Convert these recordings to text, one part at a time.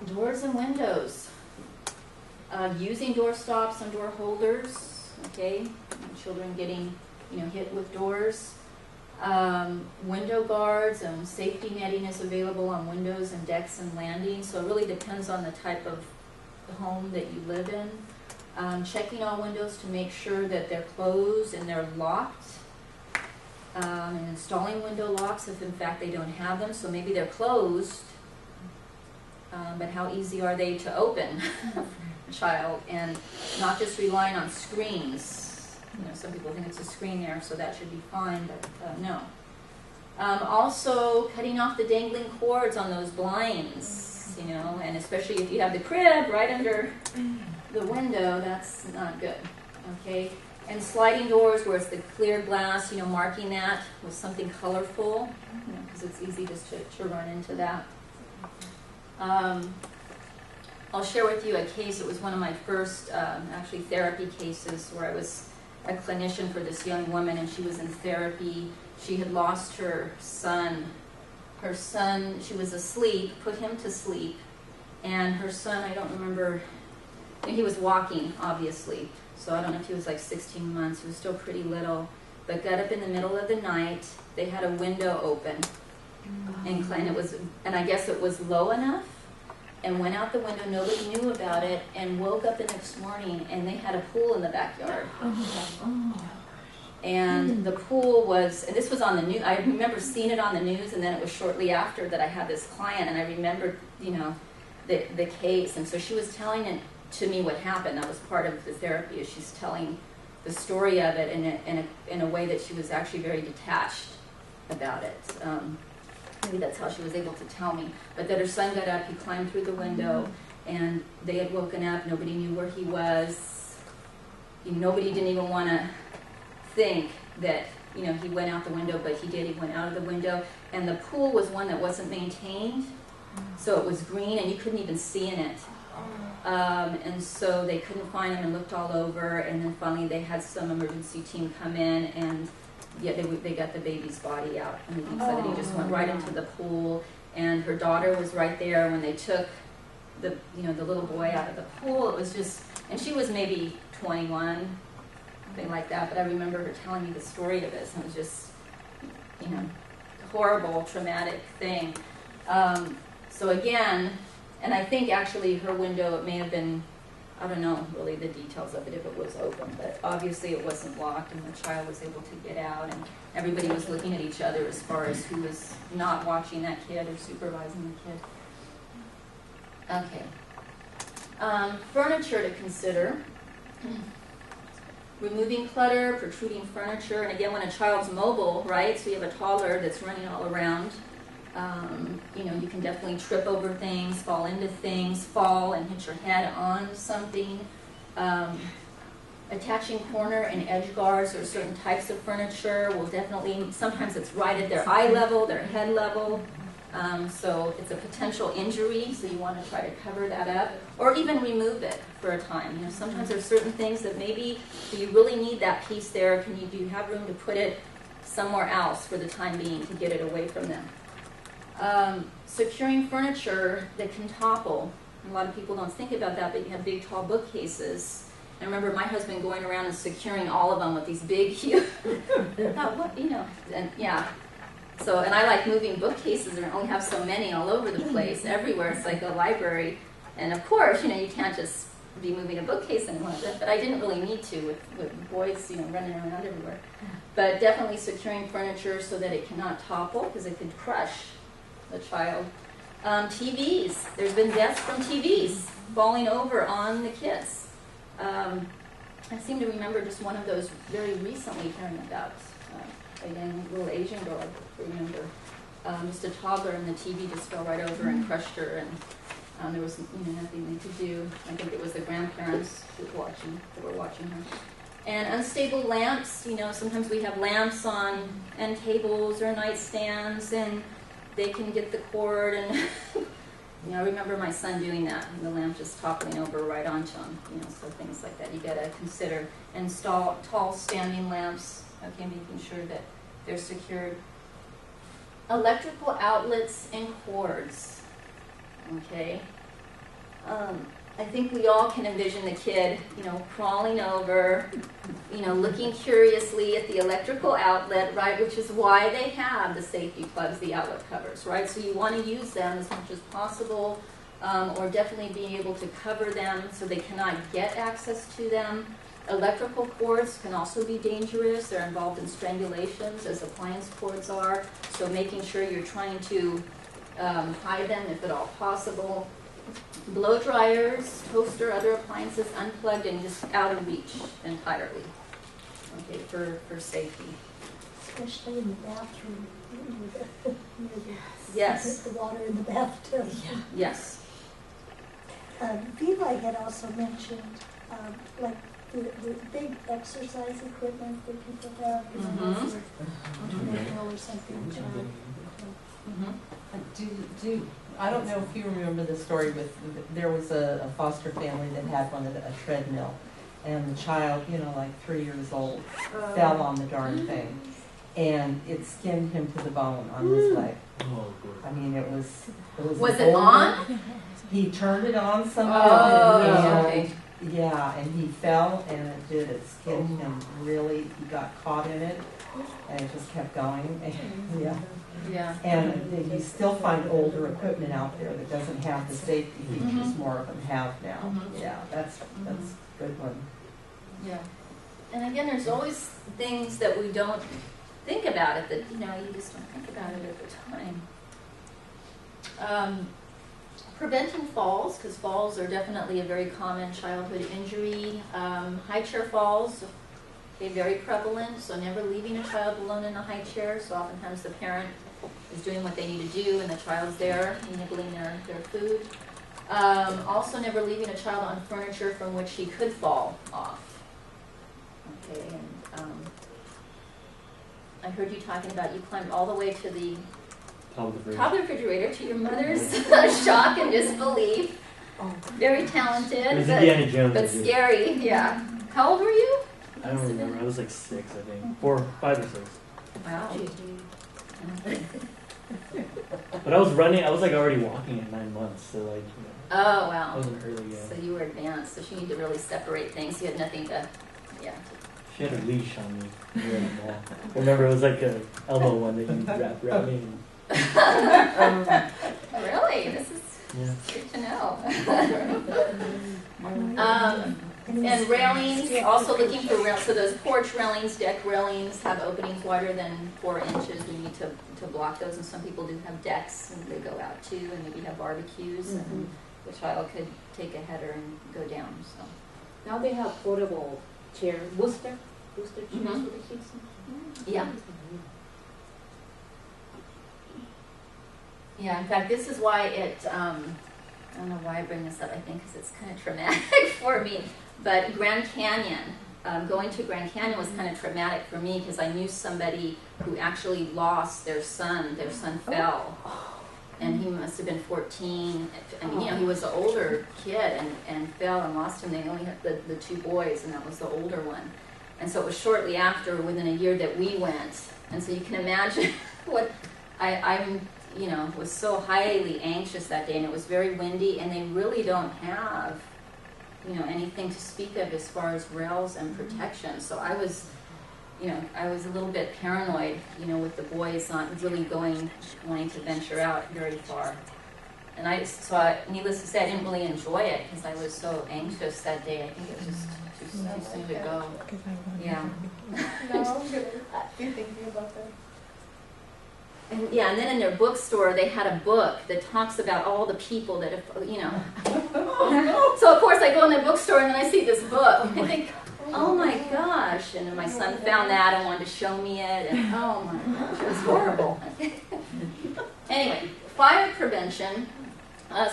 Doors and windows. Using door stops and door holders, okay? Children getting, hit with doors. Window guards and safety netting is available on windows and decks and landings, so it really depends on the type of home that you live in. Checking all windows to make sure that they're closed and they're locked. And installing window locks if in fact they don't have them, so maybe they're closed, but how easy are they to open? Child, and not just relying on screens. Some people think it's a screen there, so that should be fine, but no. Also, cutting off the dangling cords on those blinds, and especially if you have the crib right under the window, that's not good, okay? And sliding doors where it's the clear glass, marking that with something colorful, because it's easy just to run into that. I'll share with you a case. It was one of my first actually therapy cases where I was a clinician for this young woman, and she was in therapy. She had lost her son. Her son, she was asleep, put him to sleep, and her son, I don't remember, and he was walking, obviously, so I don't know if he was like 16 months. He was still pretty little, but got up in the middle of the night. They had a window open, and I guess it was low enough, and went out the window. Nobody knew about it, and woke up the next morning, and they had a pool in the backyard. And the pool was, and this was on the news. I remember seeing it on the news, and then it was shortly after that I had this client, and I remembered, the case. And so she was telling it to me what happened. That was part of the therapy, is she's telling the story of it in a way that she was actually very detached about it. Maybe that's how she was able to tell me. But that her son got up, he climbed through the window, and they had woken up. Nobody knew where he was. Nobody didn't even want to think that, he went out the window, but he did. He went out of the window. And the pool was one that wasn't maintained, so it was green, and you couldn't even see in it. And so they couldn't find him and looked all over, and then finally they had some emergency team come in, and they got the baby's body out. I mean, so that he just went right into the pool, and her daughter was right there when they took the little boy out of the pool. It was just, and she was maybe 21, something like that. But I remember her telling me the story of this, and it was just, horrible, traumatic thing. So again, and I think actually her window, it may have been, I don't know really the details of it if it was open, but obviously it wasn't locked, and the child was able to get out, and everybody was looking at each other as far as who was not watching that kid or supervising the kid. Okay. Furniture to consider. Removing clutter, protruding furniture, and again when a child's mobile, right, so you have a toddler that's running all around, you can definitely trip over things, fall into things, fall and hit your head on something. Attaching corner and edge guards or certain types of furniture will definitely, sometimes it's right at their eye level, their head level, so it's a potential injury, so you want to try to cover that up, or even remove it for a time. Sometimes there's certain things that maybe you really need that piece there. Do you have room to put it somewhere else for the time being to get it away from them? Securing furniture that can topple. A lot of people don't think about that, but you have big, tall bookcases. I remember my husband going around and securing all of them with these big, huge, and yeah. So, and I like moving bookcases, and I only have so many all over the place, everywhere. It's like a library. And of course, you can't just be moving a bookcase anymore, but I didn't really need to with boys, running around everywhere. But definitely securing furniture so that it cannot topple, because it could crush the child. TVs. There's been deaths from TVs falling over on the kids. I seem to remember just one of those very recently hearing about a young little Asian girl, I remember. Just a toddler, and the TV just fell right over and crushed her, and there was nothing they could do. I think it was the grandparents who were watching her. And unstable lamps. Sometimes we have lamps on end tables or nightstands, and they can get the cord, and I remember my son doing that, and the lamp just toppling over right onto him. So things like that you got to consider. Install tall standing lamps. Okay, making sure that they're secured. Electrical outlets and cords. Okay, I think we all can envision the kid, you know, crawling over, you know, looking curiously at the electrical outlet, right, which is why they have the safety plugs, the outlet covers, right? So you want to use them as much as possible, or definitely being able to cover them so they cannot get access to them. Electrical cords can also be dangerous. They're involved in strangulations, as appliance cords are. So making sure you're trying to hide them if at all possible. Blow dryers, toaster, other appliances unplugged and just out of reach entirely. Okay, for safety. Especially in the bathroom. Yes. The water in the bathtub. Yeah. Yes. Levi had also mentioned, like the big exercise equipment that people have, you know, for treadmill or something. I don't know if you remember the story with, there was a foster family that had one at a treadmill, and the child, you know, like 3 years old, fell on the darn thing, and it skinned him to the bone on his leg. I mean, it was. Was it on? He turned it on somehow, and okay. yeah, and he fell, and it did. It skinned him really. He got caught in it, and it just kept going. Yeah. Yeah. And you still find older equipment out there that doesn't have the safety features more of them have now. Yeah, that's a good one. Yeah. And again, there's always things that we don't think about it, that, you know, you just don't think about it at the time. Preventing falls, because falls are definitely a very common childhood injury. High chair falls, okay, very prevalent, so never leaving a child alone in a high chair. So oftentimes the parent is doing what they need to do and the child's there nibbling their food. Also never leaving a child on furniture from which he could fall off. Okay, and I heard you talking about you climbed all the way to the top of the refrigerator to your mother's shock and disbelief. Very talented, but scary. Yeah. How old were you? I don't remember. I was like 6, I think. 4, 5 or 6. Wow. But I was running. I was like already walking at 9 months. So like. You know, oh wow. I wasn't early yet. So you were advanced. So she needed to really separate things. You had nothing to. Yeah. She had a leash on me. Remember, it was like an elbow one that you wrap around me. Really? This is good to know. And railings, also looking for railings. So those porch railings, deck railings have openings wider than 4 inches. We need to block those. And some people do have decks and they go out too, and maybe have barbecues. And the child could take a header and go down. So now they have portable chair, booster chairs for the kids. Yeah. Yeah, in fact, this is why it, I don't know why I bring this up, I think because it's kind of traumatic for me, but Grand Canyon, going to Grand Canyon was kind of traumatic for me because I knew somebody who actually lost their son fell, and he must have been 14, I mean, you know, he was an older kid and fell and lost him. They only had the 2 boys, and that was the older one. And so it was shortly after, within a year, that we went, and so you can imagine what I'm you know, was so highly anxious that day, and it was very windy, and they really don't have, you know, anything to speak of as far as rails and protection. So I was, you know, I was a little bit paranoid, you know, with the boys not really wanting to venture out very far. And needless to say, I didn't really enjoy it because I was so anxious that day. I think it was just too soon to go. Yeah. No, you're thinking about that. And yeah, and then in their bookstore, they had a book that talks about all the people that have, you know. So of course I go in the bookstore and then I see this book. I think, oh my gosh. And then my son found that and wanted to show me it. And oh my gosh, it was horrible. Anyway, fire prevention.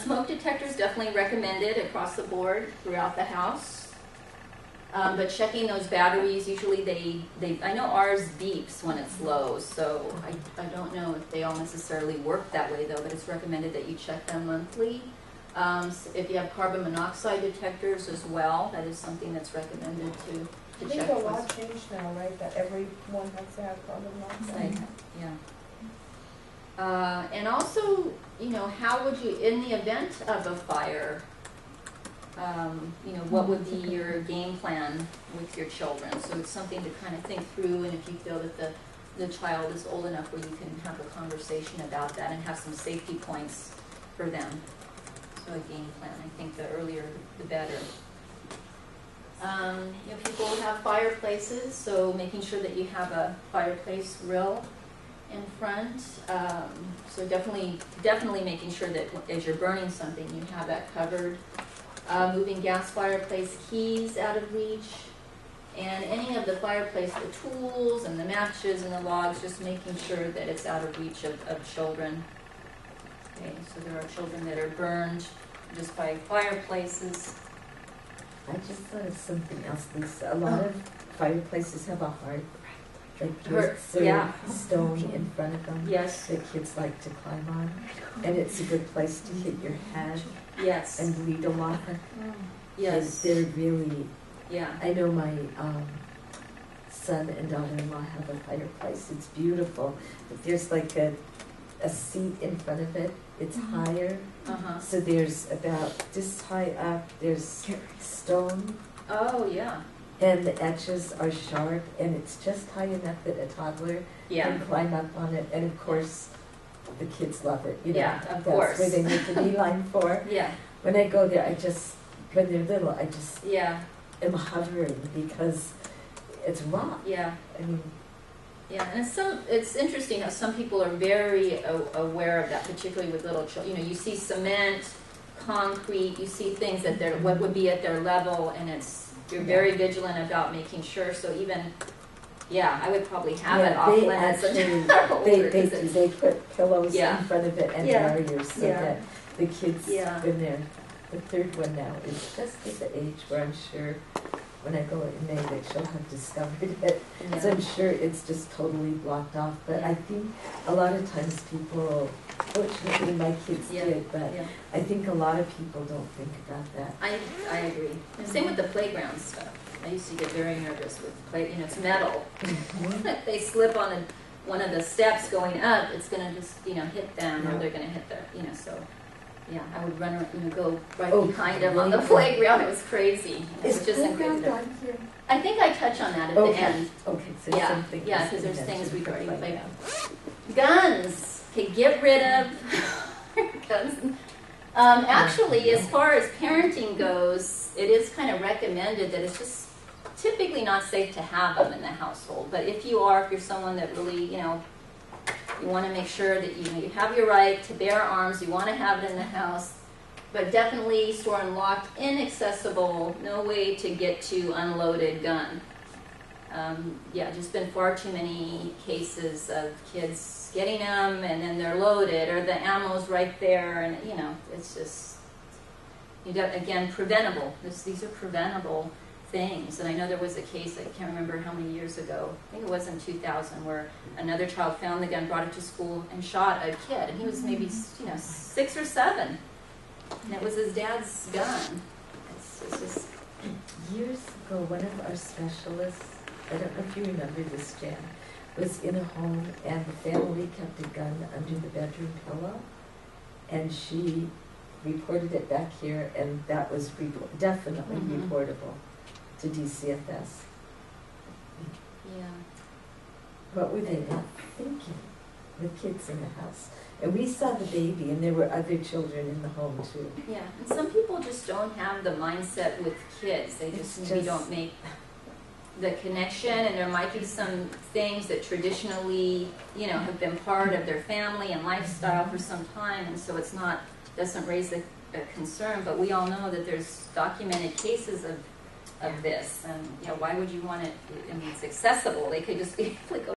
Smoke detectors definitely recommended across the board throughout the house. But checking those batteries, usually I know ours beeps when it's low, so I don't know if they all necessarily work that way though, but it's recommended that you check them monthly. So if you have carbon monoxide detectors as well, that is something that's recommended to check. I think the law changed now, right, that everyone has to have carbon monoxide. Yeah. And also, you know, how would you, in the event of a fire, You know, what would be your game plan with your children? So it's something to kind of think through, and if you feel that the child is old enough where you can have a conversation about that and have some safety points for them. So a game plan, I think the earlier the better. You know, people have fireplaces, so making sure that you have a fireplace grill in front. So definitely making sure that as you're burning something, you have that covered. Moving gas fireplace keys out of reach, and any of the fireplace, the tools and the matches and the logs, just making sure that it's out of reach of children. Okay, so there are children that are burned just by fireplaces. I just thought of something else, Lisa. A lot of fireplaces have a heart, like bricks or Yeah. stone in front of them Yes, that kids like to climb on. And it's a good place to hit your head yes, and bleed a lot. yes, And they're really, yeah, I know my son and daughter-in-law have a fireplace. It's beautiful. But there's like a seat in front of it. It's higher. uh-huh. So there's about this high up, there's stone, Oh, yeah, and the edges are sharp, and it's just high enough that a toddler yeah, can climb up on it. And of course, the kids love it. You know, Yeah, of that's course. where they make the beeline for. yeah, When I go there, when they're little, I just yeah, am hovering because it's rock. yeah. I mean, Yeah, and it's interesting how some people are very aware of that, particularly with little children. You know, you see cement, concrete, you see things that they're, what would be at their level, and you're very vigilant about making sure. So even, yeah, I would probably have it off they limits actually, until older, 'cause it's- they put pillows Yeah. in front of it and Yeah. barriers so Yeah. that the kids, Yeah. when the third one now is just at the age where I'm sure when I go in May that she'll have discovered it. So I'm sure it's just totally blocked off. But I think a lot of times people, fortunately my kids Yeah. did, but Yeah. I think a lot of people don't think about that. I agree. And same with the playground stuff. I used to get very nervous with it's metal. If they slip on one of the steps going up, it's gonna just, hit them, or Yeah. they're gonna hit so, yeah, I would run, go right Oh, behind them on the playground. playground. It was crazy. It was Is just playground incredible. on here? I think I touch on that at the Okay. end. Okay, so Yeah, something. yeah, is 'cause there's mentioned things for regarding playground. Guns. Okay, get rid of guns. Actually, as far as parenting goes, it is kind of recommended that it's just typically not safe to have them in the household. But if you're someone that really, you want to make sure that you have your right to bear arms, you want to have it in the house, but definitely storing locked, inaccessible, no way to get to unloaded gun. Just been far too many cases of kids getting them and then they're loaded or the ammo's right there, and it's just again preventable. These are preventable things. And I know there was a case, I can't remember how many years ago, I think it was in 2000, where another child found the gun, brought it to school, and shot a kid, and he was maybe 6 or 7, and it was his dad's gun. It's just Years ago, one of our specialists, I don't know if you remember this, Jan, was in a home and the family kept a gun under the bedroom pillow, and she reported it back here, and that was definitely Mhm. reportable to DCFS. yeah. What were they not thinking with kids in the house? And we saw the baby, and there were other children in the home too. Yeah, and some people just don't have the mindset with kids. They It's just maybe just- don't make the connection, and there might be some things that traditionally, have been part of their family and lifestyle for some time, and so doesn't raise a concern. But we all know that there's documented cases of this, and why would you want it? I mean, it's accessible. They could just be like,